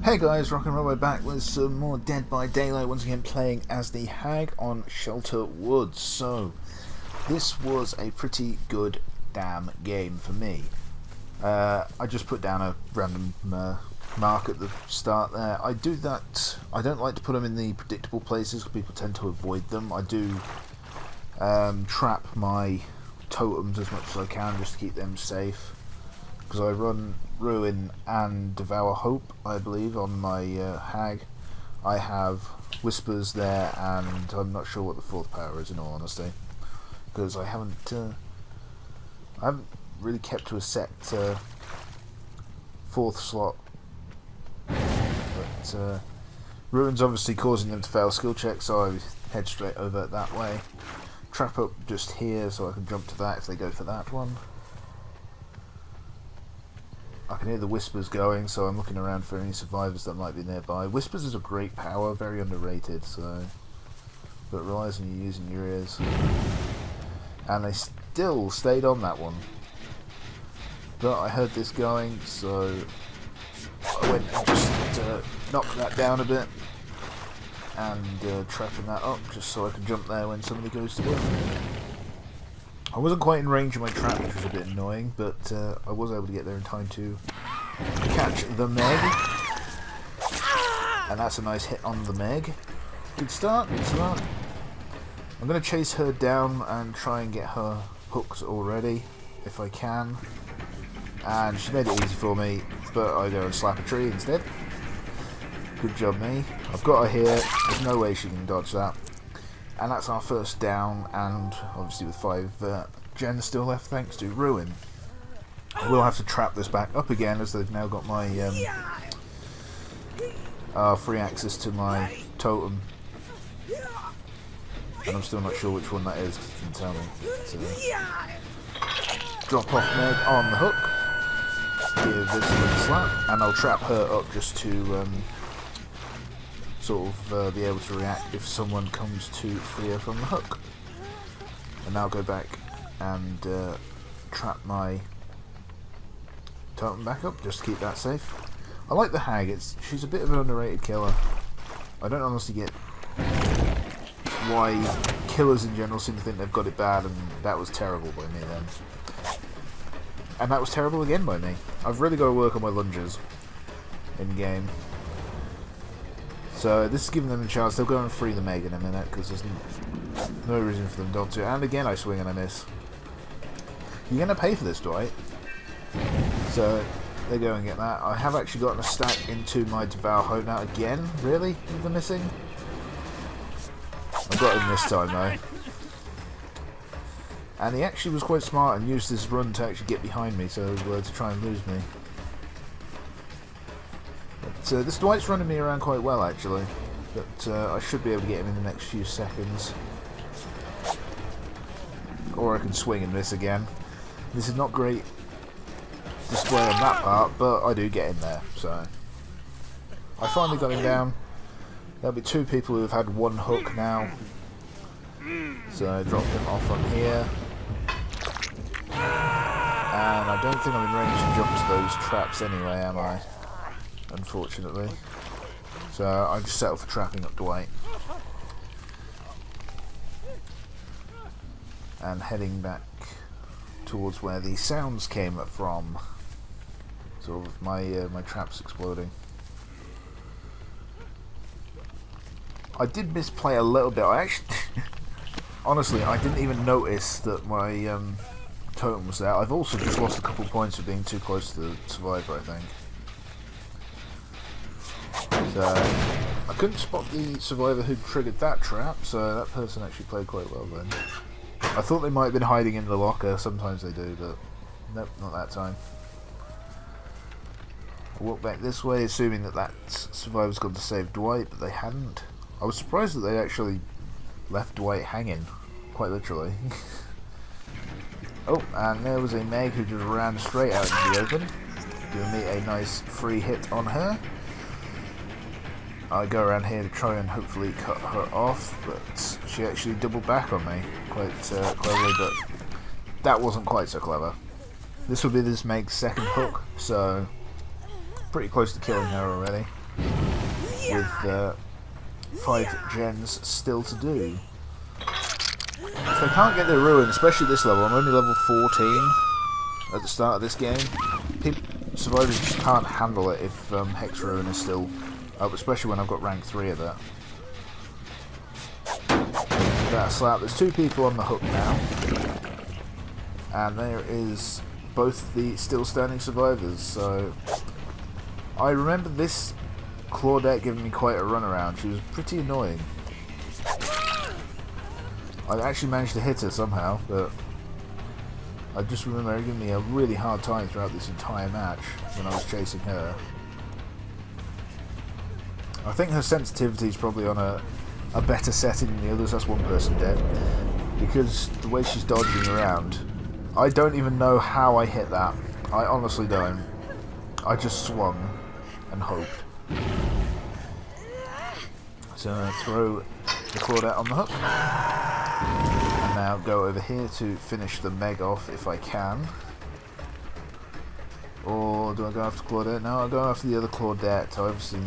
Hey guys, Rock and Robo back with some more Dead by Daylight, once again playing as the Hag on Shelter Woods. So, this was a pretty good damn game for me. I just put down a random mark at the start there. I do that, I don't like to put them in the predictable places because people tend to avoid them. I do trap my totems as much as I can just to keep them safe. Because I run Ruin and Devour Hope, I believe, on my Hag. I have Whispers there, and I'm not sure what the fourth power is, in all honesty, because I haven't really kept to a set fourth slot. But Ruin's obviously causing them to fail skill checks, so I head straight over that way. Trap up just here, so I can jump to that if they go for that one. I can hear the Whispers going, so I'm looking around for any survivors that might be nearby. Whispers is a great power, very underrated, but it relies on you using your ears. And they still stayed on that one. But I heard this going, so I went and just knocked that down a bit, and trapping that up just so I can jump there when somebody goes to work. I wasn't quite in range of my trap, which was a bit annoying, but I was able to get there in time to catch the Meg. And that's a nice hit on the Meg. Good start, good start. I'm going to chase her down and try and get her hooks already, if I can. And she made it easy for me, but I go and slap a tree instead. Good job, me. I've got her here, there's no way she can dodge that. And that's our first down, and obviously with 5 gens still left thanks to Ruin. I will have to trap this back up again as they've now got my free access to my totem. And I'm still not sure which one that is, because it didn't tell me. So, drop off Meg on the hook, give this a little slap, and I'll trap her up just to sort of be able to react if someone comes to free her from the hook. And now go back and trap my totem back up just to keep that safe. I like the Hag, she's a bit of an underrated killer. I don't honestly get why killers in general seem to think they've got it bad, and that was terrible by me then. And that was terrible again by me. I've really got to work on my lunges in game. So this is giving them a chance. They'll go and free the Meg in a minute because there's no reason for them not to. And again I swing and I miss. You're going to pay for this, Dwight. So they go and get that. I have actually gotten a stack into my Devour Hope now. Again? Really? With the missing? I got him this time though. And he actually was quite smart and used this run to actually get behind me, so to try and lose me. So this Dwight's running me around quite well actually, but I should be able to get him in the next few seconds. Or I can swing and miss again. This is not great display on that part, but I do get him there, so. I finally got him down. There'll be 2 people who have had 1 hook now. So I drop him off on here. And I don't think I'm in range to jump to those traps anyway, am I? Unfortunately. So I just settle for trapping up Dwight. And heading back towards where the sounds came from. Sort of my traps exploding. I did misplay a little bit. I actually honestly I didn't even notice that my totem was there. I've also just lost a couple points for being too close to the survivor, I think. So, I couldn't spot the survivor who triggered that trap, so that person actually played quite well then. I thought they might have been hiding in the locker, sometimes they do, but nope, not that time. I walked back this way, assuming that survivor's gone to save Dwight, but they hadn't. I was surprised that they actually left Dwight hanging, quite literally. Oh, and there was a Meg who just ran straight out into the open, giving me a nice free hit on her. I go around here to try and hopefully cut her off, but she actually doubled back on me quite cleverly, but that wasn't quite so clever. This will be this Meg's second hook, so pretty close to killing her already. with 5 gens still to do. If they can't get their ruin, especially this level, I'm only level 14 at the start of this game. Survivors just can't handle it if Hex Ruin is still up, especially when I've got rank 3 of that. That slap. There's 2 people on the hook now, and there is both the still standing survivors. So I remember this Claudette giving me quite a runaround. She was pretty annoying. I actually managed to hit her somehow, but I just remember her giving me a really hard time throughout this entire match when I was chasing her. I think her sensitivity is probably on a better setting than the others. That's one person dead. Because the way she's dodging around, I don't even know how I hit that. I honestly don't. I just swung and hoped. So I'm going to throw the Claudette on the hook. And now go over here to finish the Meg off if I can. Or do I go after Claudette? No, I'll go after the other Claudette. I obviously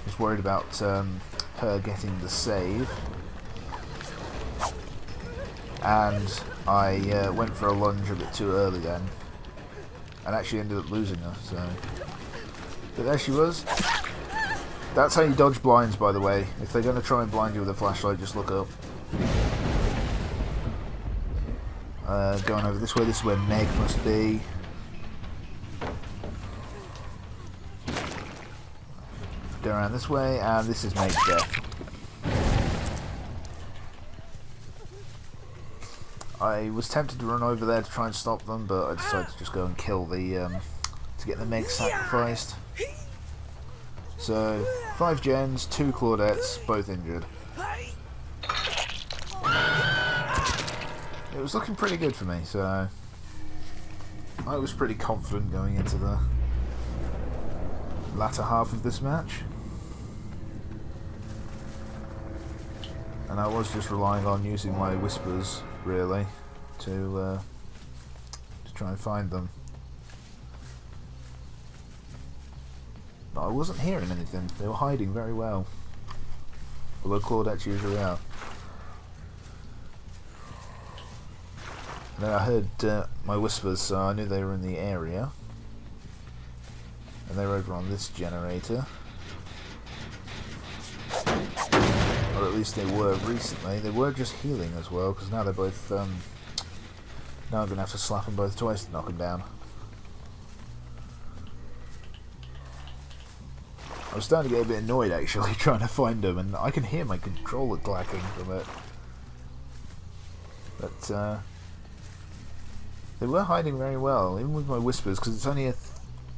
was worried about her getting the save. And I went for a lunge a bit too early then. And actually ended up losing her, so... But there she was. That's how you dodge blinds, by the way. If they're going to try and blind you with a flashlight, just look up. Going over this way, this is where Meg must be. Go around this way, and this is Meg's death. I was tempted to run over there to try and stop them, but I decided to just go and kill the, to get the Meg sacrificed. So, 5 gens, 2 Claudettes, both injured. It was looking pretty good for me, so I was pretty confident going into the latter half of this match. And I was just relying on using my whispers, really, to try and find them. But I wasn't hearing anything. They were hiding very well. Although Claudettes usually are. Then I heard my whispers, so I knew they were in the area. And they were over on this generator. Or at least they were recently. They were just healing as well, because now they're both... now I'm going to have to slap them both twice to knock them down. I was starting to get a bit annoyed actually trying to find them, and I can hear my controller clacking from it. But they were hiding very well, even with my whispers, because it's only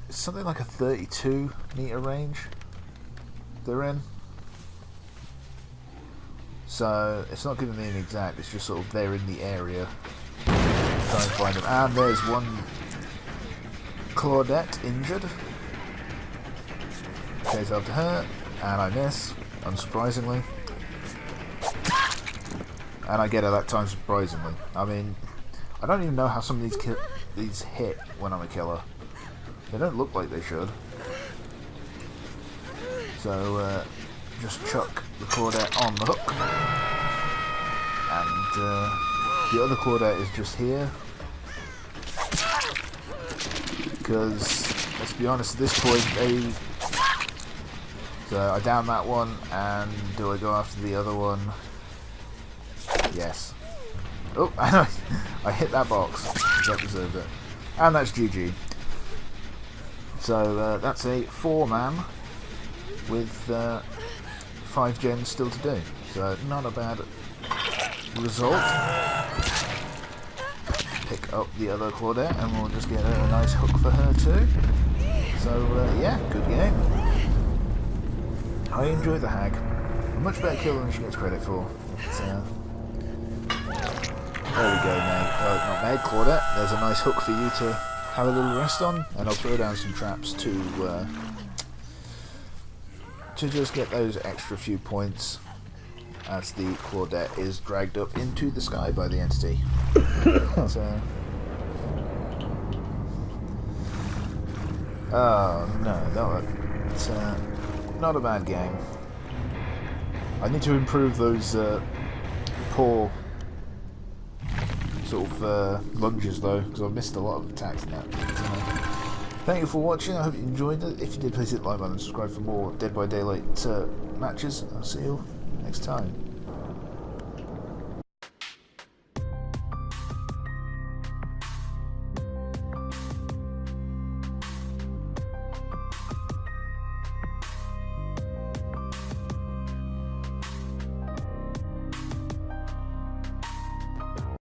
something like a 32 meter range they're in. So it's not giving me an exact, it's just sort of they're in the area. Trying to find them. And there's one Claudette injured. Chase after her, and I miss, unsurprisingly. And I get her that time, surprisingly. I mean, I don't even know how some of these hit when I'm a killer. They don't look like they should. So, just chuck the Claudette on the hook. And the other Claudette is just here. Because, let's be honest, at this point, so I down that one, and do I go after the other one? Yes. Oh, I hit that box. That deserved it. And that's GG. So that's a 4-man with 5 gens still to do. So not a bad result. Pick up the other Claudette, and we'll just get a nice hook for her too. So yeah, good game. I enjoyed the Hag. A much better kill than she gets credit for. There we go, Meg. Not Meg, Claudette. There's a nice hook for you to have a little rest on, and I'll throw down some traps to just get those extra few points as the Claudette is dragged up into the sky by the entity. So, oh no, that was not a bad game. I need to improve those poor sort of lunges though, because I've missed a lot of attacks now. Thank you for watching. I hope you enjoyed it. If you did, please hit the like button and subscribe for more Dead by Daylight matches. I'll see you next time.